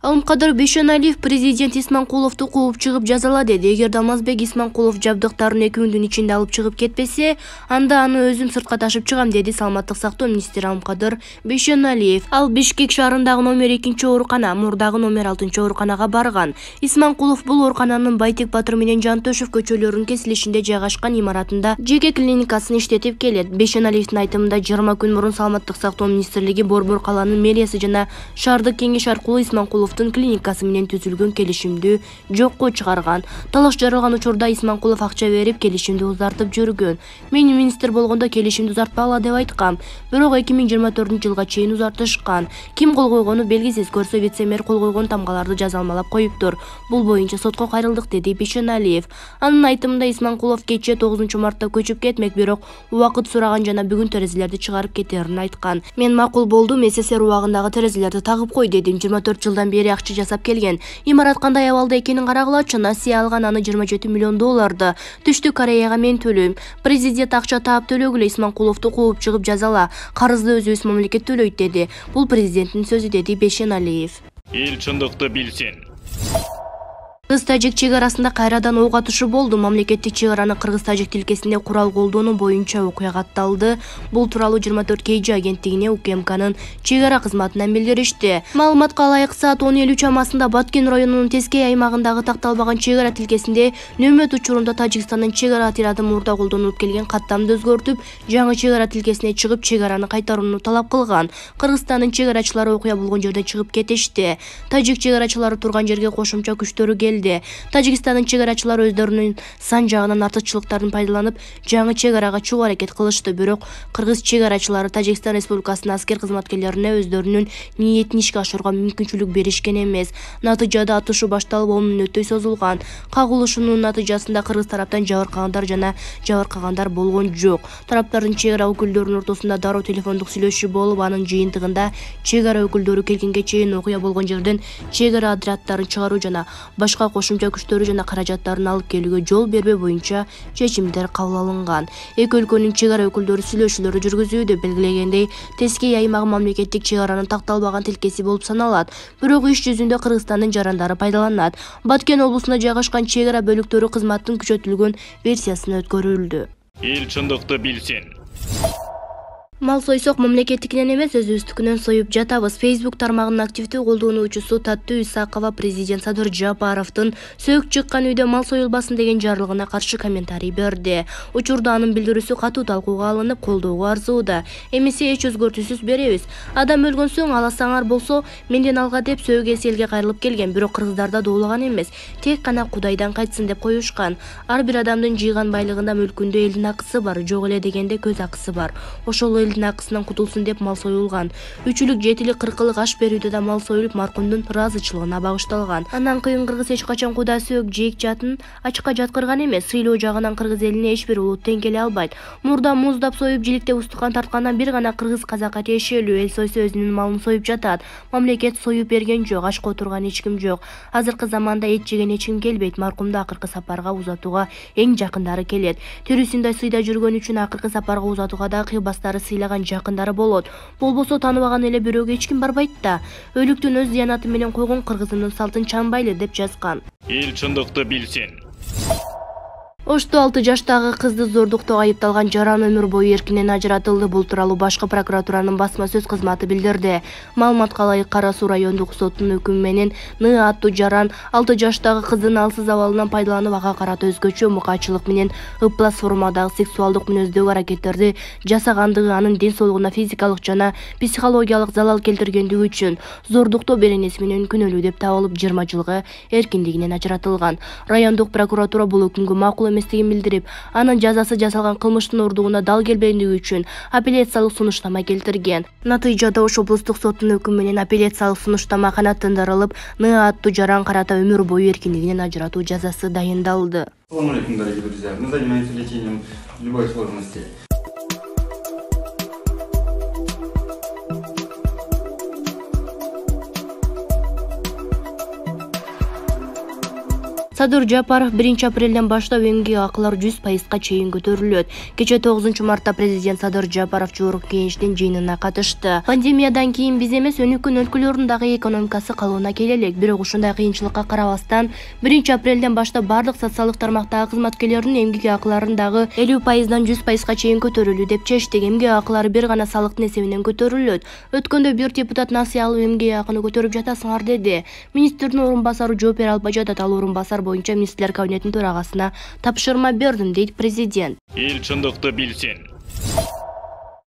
Алымкадыр Бейшеналиев президент Исманкуловду кууп чыгып жазалады. Эгер Алмазбек Исманкулов жабдыктарын 2 күндүн ичинде алып чыгып кетпесе, анда аны өзүм сыртка ташып чыгам, деди Саламаттык сактоо министри Алымкадыр Бейшеналиев. Ал Бишкек шаарындагы номер 2 оорукана, Амурдагы номер 6 ооруканага барган. Исманкулов бул оорукананын Байтек Батыр менен Жантөшев көчөлөрүнүн кесилишинде жайгашкан имаратында жеке клиникасын иштетип келет. Бейшеналиевдин айтымында 20 күн мурун Саламаттык сактоо министрлиги Борбор каланын мэриясы жана шаардык кеңеш аркылуу Исманкуловдун клиникасы менен түзүлгөн келишимди жокко чыгарган. Талаш жаралган учурда Исманкулов акча берип келишимди узартып жүргөн. Мен министр болгондо келишимди узартпагыла деп айткам. Бирок 2024-жылга чейин узартышкан. Ким кол койгону белгисиз, көрсө вице-мэр кол койгон тамгаларды жазалмалап коюптур. Бул боюнча сотко кайрылдык, деди Бейшеналиев. Анын айтымында Исманкулов кечээ 9 мартта көчүп кетмек, бирок убакыт сураган жана бүгүн терезелерди чыгарып кетерин айткан. Мен макул болдум, СССР убагындагы терезелерди тагып кой, дедим. 24 жылдан бери акча жасап келген. Имарат кандай абалда экенин карагылачы, Насия алган аны 27 миллион долларды. Түштүк Кореяга мен төлөйм. Президент акча таап төлөгүлө, Исманкуловду кууп чыгып жазала. Карызды өзүбүз мамлекет төлөйт, деди. Бул президенттин сөзү, деди Бейшеналиев. Эл чындыкты билсин. Кыргыз-тажик чек арасында кайрадан ок атышы болду. Мамлекеттик чек араны кыргыз-тажик тилкесинде курал колдонуу боюнча окуя катталды. Бул тууралуу 24 KG агенттигине УКМКнын чек ара кызматынан билдиришти. Маалыматка ылайык, саат 10:53 чамасында Баткен районунун Тескей аймагындагы такталбаган чек ара тилкесинде нөмөт учурунда Тажикстандын чек ара отряды мурда колдонулуп келген каттамды өзгөртүп, жаңы чек ара тилкесине чыгып чек араны кайтарууну талап кылган. Кыргызстандын чек арачылары окуя болгон жерден чыгып кетишти. Тажик чек арачылары турган жерге кошумча күчтөрү келди. Тажикстандын чек арачылары өздөрүнүн сан жагынан артыкчылыктарын пайдаланып, жаңы чек арага чыгуу аракет кылышты. Бирок кыргыз чек арачылары Тажикстан Республикасынын аскер кызматкерлерине өздөрүнүн ниетин ишке ашырууга мүмкүнчүлүк беришкен эмес. Натыйжада атышуу башталып 10 мүнөттөй созулган. Кагылышуунун натыйжасында кыргыз тараптан жабыркагандар жана жабыркагандар болгон жок. Тараптардын чек ара өкүлдөрүнүн ортосунда дароо телефондук сүйлөшүү болуп, анын жыйынтыгында чек ара өкүлдөрү келгенге чейин окуя болгон жерден чек ара отряддарын чыгаруу жана башка кошумча күчтөрү жана каражаттарын алып келүүгө жол бербөө боюнча чечимдер кабыл алынган. Эки өлкөнүн чек ара өкүлдөрү сүйлөшүүлөрдү жүргүзүүдө. Белгилегендей, Тескей аймагы мамлекеттик чек аранын такталбаган тилкеси болуп саналат. Бирок иш жүзүндө Кыргызстандын жарандары пайдаланат. Баткен облусунда жайгашкан чек ара бөлүктөрү кызматтын күчөтүлгөн версиясына өткөрүлдү. Эл чындыкты билсин. Мал сойсок мамлекеттикинен эмес, өзүбүздүкүнөн союп жатабыз. Facebook тармагынын активдүү колдонуучусу Таттуу Исакова президент Садыр Жапаровдун сөөк чыккан үйдө мал союлбасын деген жарлыгына каршы комментарий берди. Учурда анын билдирүүсү катуу талкууга алынып, колдоого арзууда. Эмесе эч өзгөртүүсүз беребиз. Адам өлгөн соң аласаңар болсо, менден алга деп сөөк эси элге кайрылып келген. Бирок кыргыздарда доолаган эмес. Тек гана Кудайдан кайтсын деп коюшкан. Ар бир адамдын жыйган байлыгында мүлкүндө элдин акысы бар, жок эле дегенде көз акысы бар. Ошол элдин акысынан кутулсун деп мал союлган. 3-лүк 7-лик 40-лык аш берүүдө да мал союлуп, маркумдун ыраазычылыгына багышталган. Андан кыйын кыргыз эч качан куда сөөк жейик жатын ачыкка жаткырган эмес. Сыйлоо жагынан кыргыз элине эч бир улут тең келе албайт. Мурда муздап союп, жиликте устукан тарткандан бир гана кыргыз казакка тиешелүү. Эл сойсо өзүнүн малын союп жатат. Мамлекет союп берген жок, ашка отурган эч ким жок. Азыркы заманда эт жеген эч ким келбейт. Маркумду акыркы сапарга узатууга эң жакындары келет. Төрүсүндөй сыйда жүргөн үчүн акыркы сапарга узатууга да кыйбастары сыйлаган жакындары болот. Болбосо тааныбаган эле бирөөгө эч ким барбайт да. Өлүктүн өз зыянаты менен койгон кыргызымдын салтын чанбайлы деп жазган. Эл чындыкты билсин. Ошто 6 жаштагы кызды зордуктоого айыпталган Жаран өмүр бою эркинен ажыратылды. Бул тууралуу башкы прокуратуранын басма сөз кызматы билдирди. Маалыматка ылайык, Кара Суу райондук соттун өкүмү менен Ны аттуу Жаран 6 жаштагы кыздын алсыз абалынан пайдаланып, ага карата өзгөчө мукачылык менен ыплас формадагы сексуалдык мүнөздөгү аракеттерди жасагандыгы, анын ден соолугуна физикалык жана психологиялык залал келтиргендиги үчүн зордуктоо беренеси менен күнөөлүү деп табылып, 20 жылга эркиндигинен ажыратылган. Райондук прокуратура бул өкүмгө макул эместигин билдирип, анын жазасы жасалган кылмыштын ордугуна дал келбегендиги үчүн апелляциялык сунуштама келтирген. Натыйжада Ош облустук соттун өкүмү менен апелляциялык сунуштама канааттандырылып, Ны аттуу Жаран карата өмүр бою эркиндигинен ажыратуу жазасы дайындалды. Ассаламу алейкум, дорогие друзья. Мы занимаемся лечением любой сложности. Садыр Жапаров 1-апрелден баштап эмгек акылар 100%га чейин көтөрүлөт. Кече 9-мартта президент Садыр Жапаров жогорку кеңештин жыйынына катышты. Пандемиядан кийин биз эмес, өнүккөн өлкөлөрдүн экономикасы калыбына келе элек. Бирок ушундай кыйынчылыкка карабастан 1-апрелден баштап бардык социалдык тармактагы кызматкерлердин эмгек акыларын дагы 50%дан 100%га чейин көтөрүлүү деп чечтик. Эмгек акылары бир гана салыктын эсебинен көтөрүлөт. Өткөндө бир депутат насыя алып эмгек акыны көтөрүп жатасыңар деди. Министрдин орун басары жооп бере албай жатат. Ал орун басар боюнча министрлер кабинетинин төрагасына тапшырма бердим, дейт президент. Эл чындыкты билсин.